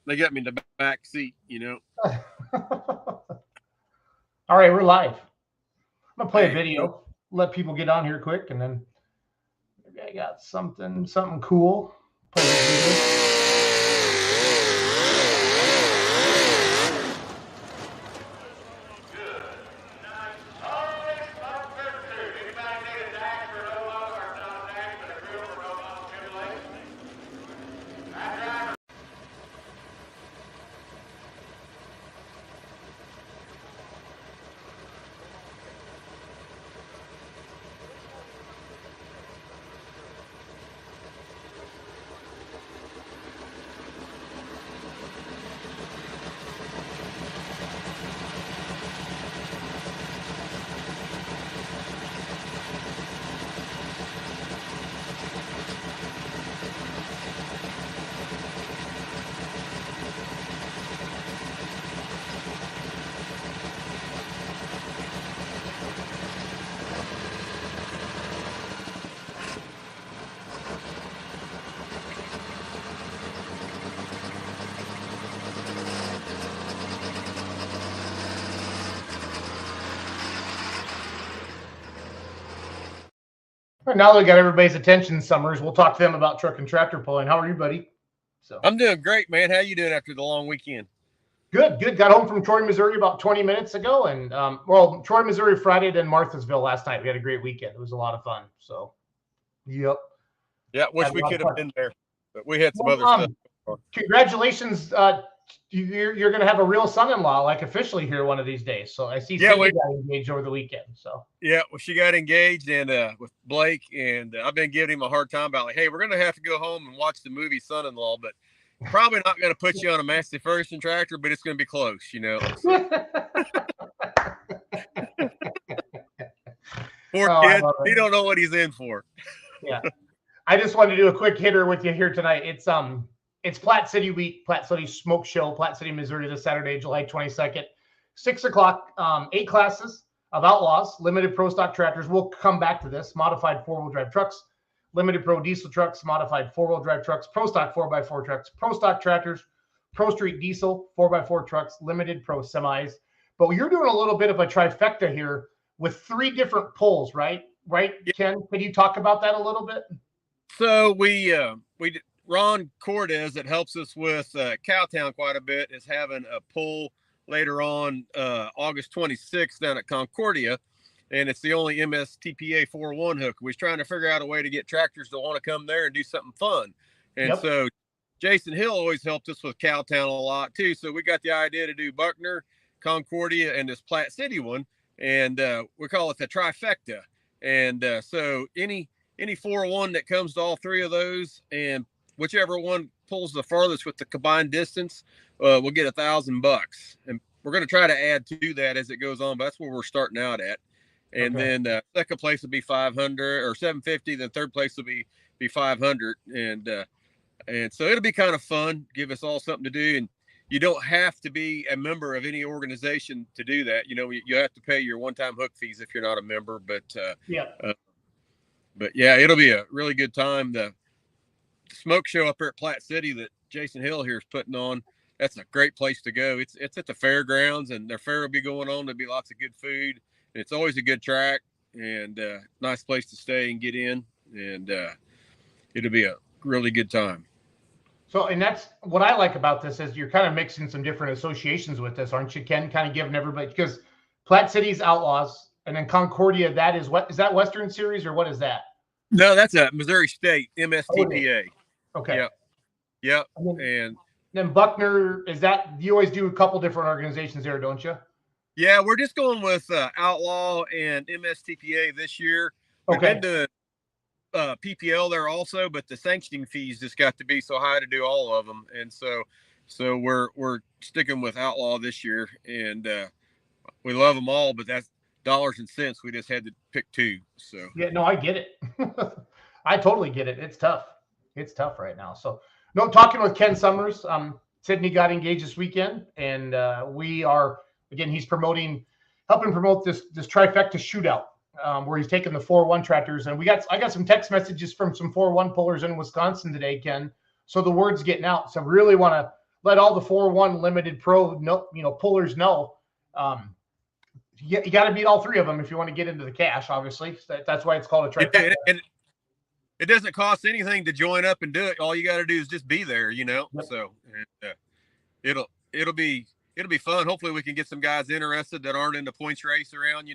They got me in the back seat, All right, we're live. I'm gonna play a Hey, video, let people get on here quick, and then maybe I got something cool. Play this video. Right, now that we got everybody's attention, Summers, we'll talk to them about truck and tractor pulling. How are you, buddy? I'm doing great, man. How you doing after the long weekend? Good. Got home from Troy, Missouri about 20 minutes ago, and Troy, Missouri Friday, then Marthasville last night. We had a great weekend. It was a lot of fun. So, yep. Yeah, wish we could have been there, but we had some other stuff. Congratulations. You're going to have a real son-in-law, like officially here one of these days. So I see Cindy got engaged over the weekend. So yeah, well, she got engaged and with Blake, and I've been giving him a hard time about like, hey, we're going to have to go home and watch the movie Son-in-Law, but probably not going to put you on a Massey Ferguson tractor, but it's going to be close, So. Poor kid, he don't know what he's in for. Yeah, I just wanted to do a quick hitter with you here tonight. It's Platte City week, Platte City Smoke Show, Platte City, Missouri, this Saturday, July 22nd, 6 o'clock. 8 classes of Outlaws, limited pro stock tractors. We'll come back to this. Modified 4-wheel drive trucks, limited pro diesel trucks, modified 4-wheel drive trucks, pro stock 4x4 trucks, pro stock tractors, pro street diesel 4x4 trucks, limited pro semis. But you're doing a little bit of a trifecta here with 3 different pulls, right? Right, Ken? Can you talk about that a little bit? So we Ron Cortez, that helps us with Cowtown quite a bit, is having a pull later on August 26th down at Concordia, and it's the only MSTPA 4-1 hook. We're trying to figure out a way to get tractors to want to come there and do something fun. And so Jason Hill always helped us with Cowtown a lot too. So we got the idea to do Buckner, Concordia, and this Platte City one, and we call it the Trifecta. And so any 4-1 that comes to all 3 of those, and whichever one pulls the farthest with the combined distance, we'll get $1,000. And we're going to try to add to that as it goes on, but that's where we're starting out at. And then second place will be 500 or 750. Then third place will be 500. And so it'll be kind of fun, give us all something to do. And you don't have to be a member of any organization to do that. You have to pay your one-time hook fees if you're not a member, but yeah, it'll be a really good time. The smoke show up here at Platte City that Jason Hill here is putting on, that's a great place to go. It's at the fairgrounds, and their fair will be going on. There'll be lots of good food. And it's always a good track, and nice place to stay and get in, and it'll be a really good time. So, and that's what I like about this is you're kind of mixing some different associations with this, aren't you, Ken? Kind of giving everybody, because Platte City's Outlaws, and then Concordia, that is what is that Western Series or what is that? No, that's a Missouri State MSTPA. Okay. Yep. And then Buckner, is that, you always do a couple different organizations there, don't you? Yeah, we're just going with Outlaw and MSTPA this year. We've been doing PPL there also, but the sanctioning fees just got to be so high to do all of them, and so we're sticking with Outlaw this year, and we love them all, but that's dollars and cents. We just had to pick 2. So yeah, no, I get it. I totally get it. It's tough. It's tough right now. So no, talking with Ken Summers. Sydney got engaged this weekend, and we are, again, he's helping promote this Trifecta Shootout, where he's taking the 4-1 tractors. And I got some text messages from some 4-1 pullers in Wisconsin today, Ken. So the word's getting out. So really want to let all the 4-1 limited pro pullers know. You got to beat all 3 of them if you want to get into the cash. Obviously, that's why it's called a trifecta. And it doesn't cost anything to join up and do it. All you got to do is just be there, Yep. So it'll be fun. Hopefully, we can get some guys interested that aren't in the points race around,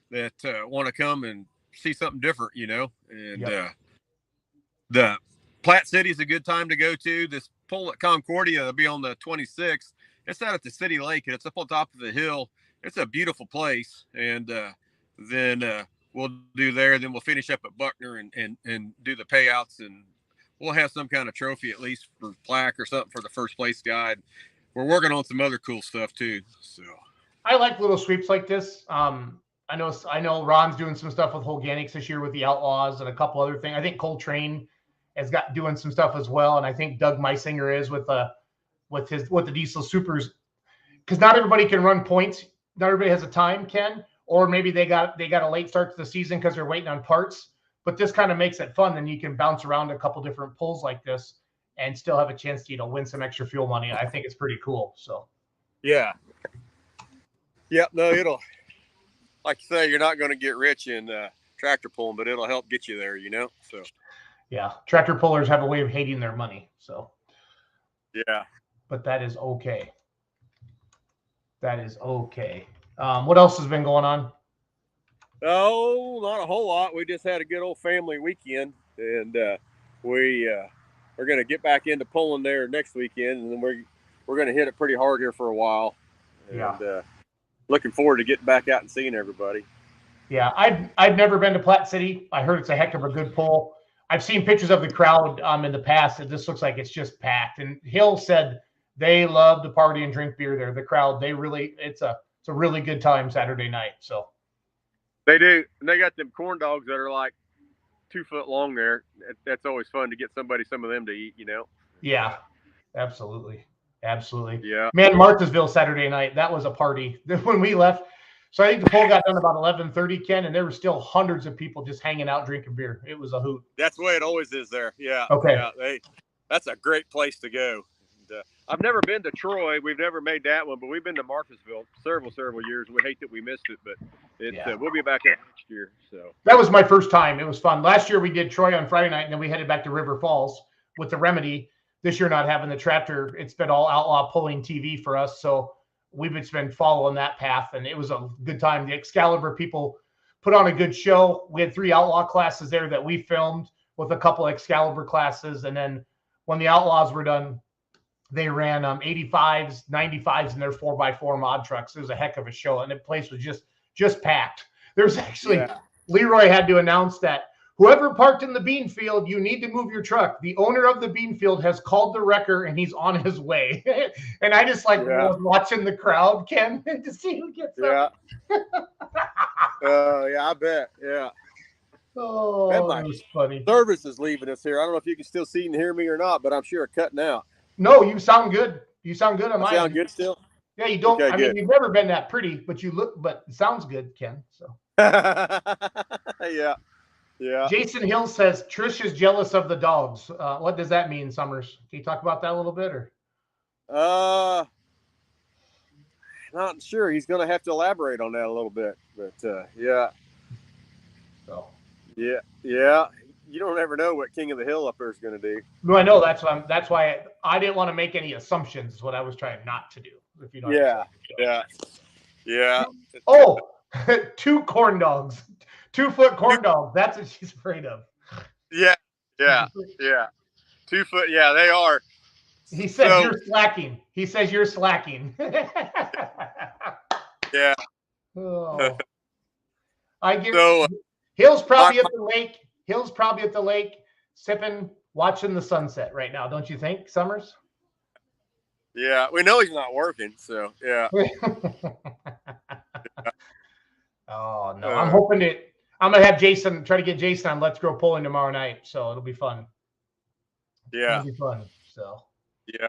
that want to come and see something different, And the Platte City is a good time to go to. This pull at Concordia will be on the 26th. It's out at the city lake, and it's up on top of the hill. It's a beautiful place, and then we'll do there. Then we'll finish up at Buckner and do the payouts, and we'll have some kind of trophy, at least for plaque or something for the first place guy. We're working on some other cool stuff too. So I like little sweeps like this. I know Ron's doing some stuff with Holganics this year with the Outlaws and a couple other things. I think Coltrane has got doing some stuff as well, and I think Doug Meisinger is with the Diesel Supers, because not everybody can run points. Not everybody has a time, Ken, or maybe they got a late start to the season because they're waiting on parts. But this kind of makes it fun. Then you can bounce around a couple different pulls like this and still have a chance to win some extra fuel money. I think it's pretty cool. So yeah, no, it'll, like you say, you're not going to get rich in tractor pulling, but it'll help get you there, So yeah, tractor pullers have a way of hating their money. So yeah, but that is okay. That is okay. What else has been going on? Oh, not a whole lot. We just had a good old family weekend, and we're going to get back into pulling there next weekend, and then we're going to hit it pretty hard here for a while. And looking forward to getting back out and seeing everybody. Yeah, I've never been to Platte City. I heard it's a heck of a good pull. I've seen pictures of the crowd in the past, and this looks like it's just packed. And Hill said they love to party and drink beer there. The crowd, it's a really good time Saturday night. So they do, and they got them corn dogs that are like 2 foot long there. That's always fun to get some of them to eat, Yeah, absolutely. Yeah, man, Marthasville Saturday night, that was a party when we left. So I think the poll got done about 11:30, Ken, and there were still hundreds of people just hanging out drinking beer. It was a hoot. That's the way it always is there. Yeah. Okay. Yeah, that's a great place to go. And, I've never been to Troy. We've never made that one, but we've been to Marthasville several years. We hate that we missed it, but we'll be back next year. So that was my first time. It was fun. Last year we did Troy on Friday night, and then we headed back to River Falls with the Remedy. This year, not having the tractor, it's been all Outlaw Pulling TV for us. So we've just been following that path, and it was a good time. The Excalibur people put on a good show. We had 3 Outlaw classes there that we filmed with a couple Excalibur classes. And then when the Outlaws were done, they ran 85s, 95s in their 4x4 mod trucks. It was a heck of a show, and the place was just packed. There's actually Leroy had to announce that whoever parked in the bean field, you need to move your truck. The owner of the bean field has called the wrecker, and he's on his way. And I just was watching the crowd, Ken, to see who gets up. Yeah, I bet. Yeah. Oh, that was funny. Service is leaving us here. I don't know if you can still see and hear me or not, but I'm sure cutting out. No, you sound good. You sound good on my end. Sound good still? Yeah, you don't. Okay, I mean, you've never been that pretty, but you look. But it sounds good, Ken. So. Yeah. Jason Hill says Trish is jealous of the dogs. What does that mean, Summers? Can you talk about that a little bit, or? Not sure. He's going to have to elaborate on that a little bit, but yeah. So. Yeah. You don't ever know what King of the Hill up there is going to do. No, I know. That's why I didn't want to make any assumptions. Is what I was trying not to do. If you know. Yeah. Oh, 2 corn dogs. 2-foot corn dog. That's what she's afraid of. Yeah. 2 foot. Yeah, they are. He says you're slacking. Yeah. Oh. I get Hill's probably at the lake. Hill's probably at the lake sipping, watching the sunset right now. Don't you think, Summers? Yeah, we know he's not working, so yeah. Oh no, I'm hoping I'm gonna have Jason try to get Jason on Let's Grow Pulling tomorrow night, so it'll be fun. Yeah, it'll be fun. So yeah.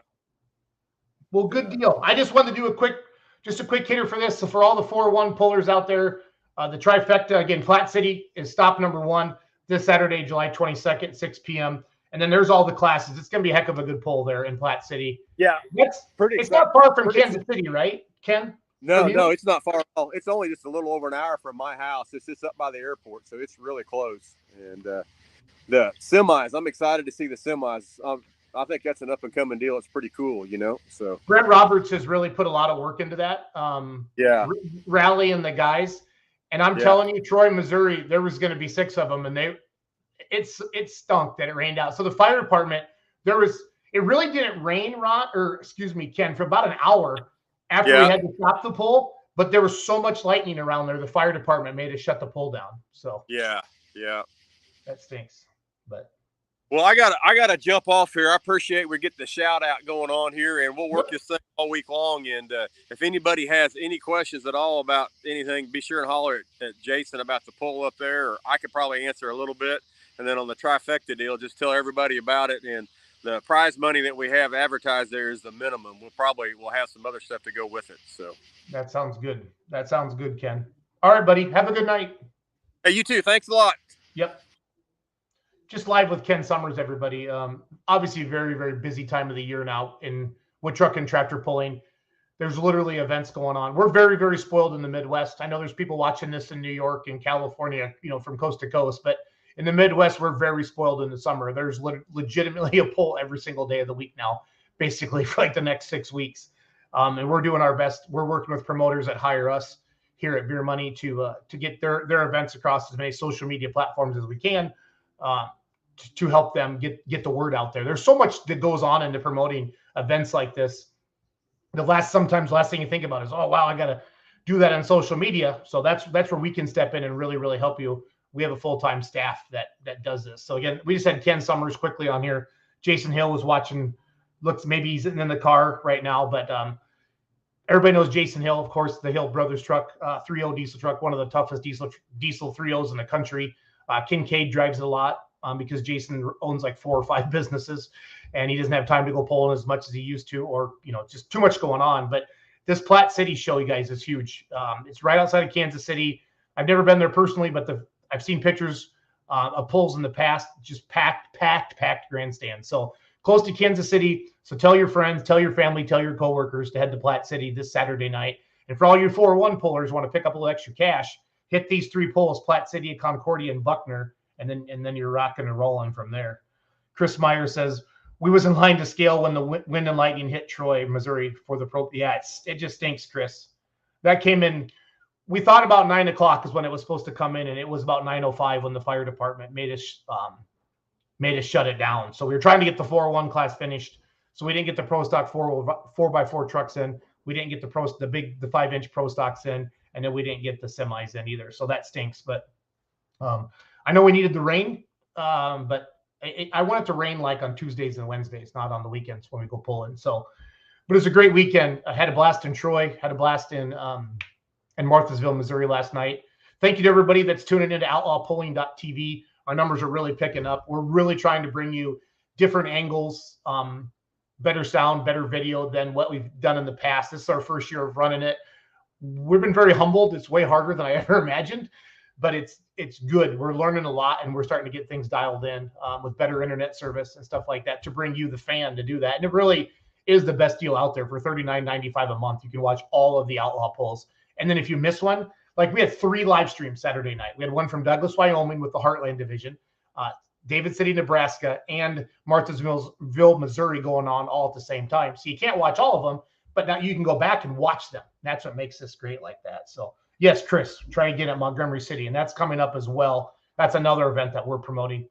Well, good deal. I just wanted to do a quick hitter for this. So for all the 4-1 pullers out there, the trifecta again, Platte City is stop number 1 this Saturday, July 22nd, 6 p.m. And then there's all the classes. It's going to be a heck of a good pull there in Platte City. Yeah, It's not far from Kansas City, right, Ken? No, it's not far at all. It's only just a little over an hour from my house. It's just up by the airport, so it's really close. And the semis, I'm excited to see the semis. I think that's an up-and-coming deal. It's pretty cool, So Brent Roberts has really put a lot of work into that. Rallying the guys. And I'm telling you, Troy, Missouri, there was going to be 6 of them, and it stunk that it rained out. So the fire department, it really didn't rain, Ken, for about an hour after we had to stop the pull, but there was so much lightning around there, the fire department made us shut the pull down. So yeah, that stinks. But well, I gotta jump off here. I appreciate we get the shout out going on here, and we'll work this thing all week long. And if anybody has any questions at all about anything, be sure and holler at Jason about the pull up there, or I could probably answer a little bit. And then on the Trifecta deal, just tell everybody about it. And the prize money that we have advertised there is the minimum. We'll have some other stuff to go with it. So that sounds good. That sounds good, Ken. All right, buddy. Have a good night. Hey, you too. Thanks a lot. Yep. Just live with Ken Summers, everybody. Obviously, very, very busy time of the year now in wood truck and tractor pulling. There's literally events going on. We're very, very spoiled in the Midwest. I know there's people watching this in New York and California, from coast to coast, but in the Midwest, we're very spoiled in the summer. There's legitimately a pull every single day of the week now, basically for like the next 6 weeks. And we're doing our best. We're working with promoters that hire us here at Beer Money to get their events across as many social media platforms as we can to help them get the word out there. There's so much that goes on into promoting events like this. Sometimes the last thing you think about is, oh, wow, I got to do that on social media. So that's where we can step in and really, really help you. We have a full-time staff that does this. So again, we just had Ken Summers quickly on here. Jason Hill was watching. Looks maybe he's in the car right now, but everybody knows Jason Hill, of course, the Hill Brothers truck, 3.0 diesel truck, one of the toughest diesel 3.0s in the country. Kincaid drives it a lot because Jason owns like 4 or 5 businesses, and he doesn't have time to go pulling as much as he used to, or just too much going on. But this Platte City show, you guys, is huge. It's right outside of Kansas City. I've never been there personally, but I've seen pictures of pulls in the past, just packed grandstands. So close to Kansas City. So tell your friends, tell your family, tell your coworkers to head to Platte City this Saturday night. And for all you 401 pullers want to pick up a little extra cash, hit these 3 pulls: Platte City, Concordia, and Buckner, and then you're rocking and rolling from there. Chris Meyer says, we was in line to scale when the wind and lightning hit Troy, Missouri for the pro. Yeah, it just stinks, Chris. That came in. We thought about 9 o'clock is when it was supposed to come in, and it was about 9:05 when the fire department made us shut it down. So we were trying to get the 401 class finished. So we didn't get the Pro Stock 4x4 trucks in. We didn't get the 5-inch Pro Stocks in, and then we didn't get the semis in either. So that stinks. But I know we needed the rain, but I want it to rain like on Tuesdays and Wednesdays, not on the weekends when we go pulling. So, but it was a great weekend. I had a blast in Troy, had a blast in Marthasville, Missouri last night. Thank you to everybody that's tuning into Outlaw Pulling TV. Our numbers are really picking up. We're really trying to bring you different angles, better sound, better video than what we've done in the past. This is our first year of running it. We've been very humbled. It's way harder than I ever imagined, but it's good. We're learning a lot, and we're starting to get things dialed in with better internet service and stuff like that to bring you, the fan, to do that. And it really is the best deal out there. For $39.95 a month, you can watch all of the Outlaw pulls. And then if you miss one, like we had 3 live streams Saturday night. We had one from Douglas, Wyoming with the Heartland Division, David City, Nebraska, and Marthasville, Missouri going on all at the same time. So you can't watch all of them, but now you can go back and watch them. That's what makes this great like that. So yes, Chris, try again at Montgomery City, and that's coming up as well. That's another event that we're promoting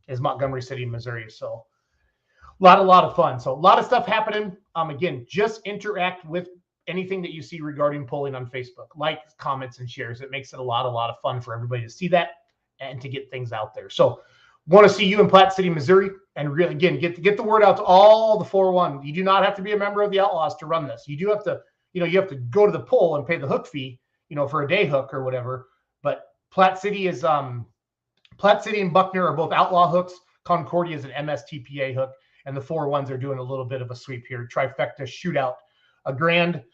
is Montgomery City, Missouri. So a lot of fun. So a lot of stuff happening. Again, just interact with anything that you see regarding pulling on Facebook, like, comments, and shares. It makes it a lot of fun for everybody to see that and to get things out there. So want to see you in Platte City, Missouri, and really, again, get the word out to all the 401. You do not have to be a member of the Outlaws to run this. You do have to, you have to go to the pull and pay the hook fee, for a day hook or whatever. But Platte City and Buckner are both Outlaw hooks. Concordia is an MSTPA hook, and the 401s are doing a little bit of a sweep here. Trifecta Shootout, $1,000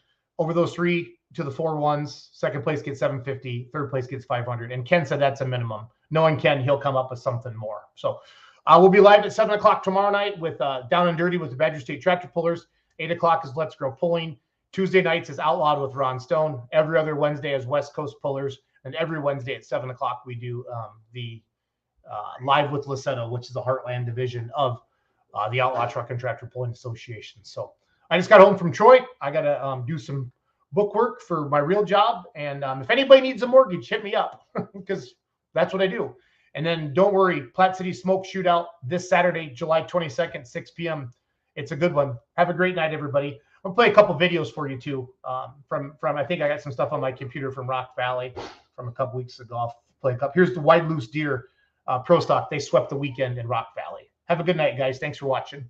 over those 3 to the 401s. Second place gets $750. Third place gets $500. And Ken said that's a minimum. Knowing Ken, he'll come up with something more. So We'll be live at 7 o'clock tomorrow night with Down and Dirty with the Badger State Tractor Pullers. 8 o'clock is Let's Grow Pulling. Tuesday nights is Outlawed with Ron Stone. Every other Wednesday is West Coast Pullers. And every Wednesday at 7 o'clock, we do the Live with Lissetto, which is the Heartland division of the Outlaw Truck and Tractor Pulling Association. So I just got home from Troy. I got to do some book work for my real job. And if anybody needs a mortgage, hit me up because that's what I do. And then don't worry, Platte City Smoke Shootout this Saturday, July 22nd, 6 p.m. It's a good one. Have a great night, everybody. I'll play a couple videos for you too. From I think I got some stuff on my computer from Rock Valley from a couple weeks ago. I'll play a couple. Here's the Wide Loose Deer Pro Stock. They swept the weekend in Rock Valley. Have a good night, guys. Thanks for watching.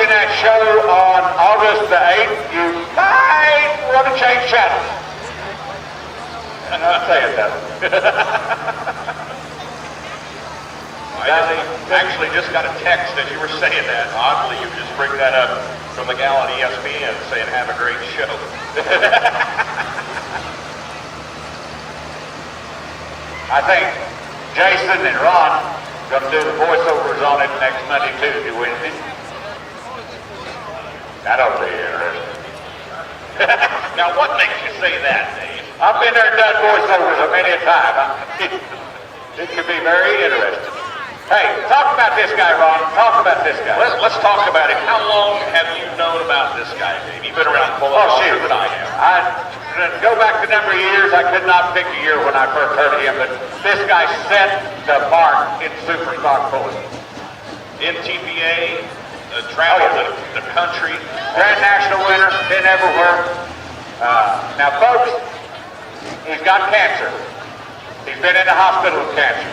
That show on August the 8th, you might want to change channels. I'll say it that way. I actually just got a text as you were saying that. Oddly, you just bring that up from the gal at ESPN saying, have a great show. I think Jason and Ron are going to do the voiceovers on it next Monday, Tuesday, Wednesday. That'll be interesting. Now, what makes you say that, Dave? I've been there and done voiceovers a many a time. It could be very interesting. Hey, talk about this guy, Ron. Talk about this guy. Let's talk about him. How long have you known about this guy, Dave? You've been around pulling longer than I have. I go back a number of years. I could not pick a year when I first heard of him, but this guy set the mark in super stock pulling. NTPA, traveled the country. Grand National winner, been everywhere. Now, folks, he's got cancer. He's been in the hospital with cancer.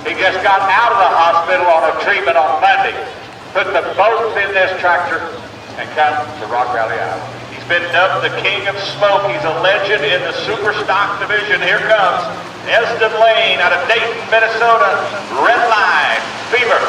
He just got out of the hospital on a treatment on Monday. Put the bolts in this tractor and come to Rock Valley, Iowa. He's been dubbed the King of Smoke. He's a legend in the super stock division. Here comes Esden Lane out of Dayton, Minnesota. Red Line Fever.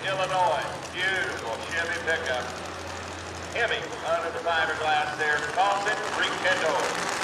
Illinois. Beautiful Chevy pickup. Heavy under the fiberglass there. Calls it rekindled.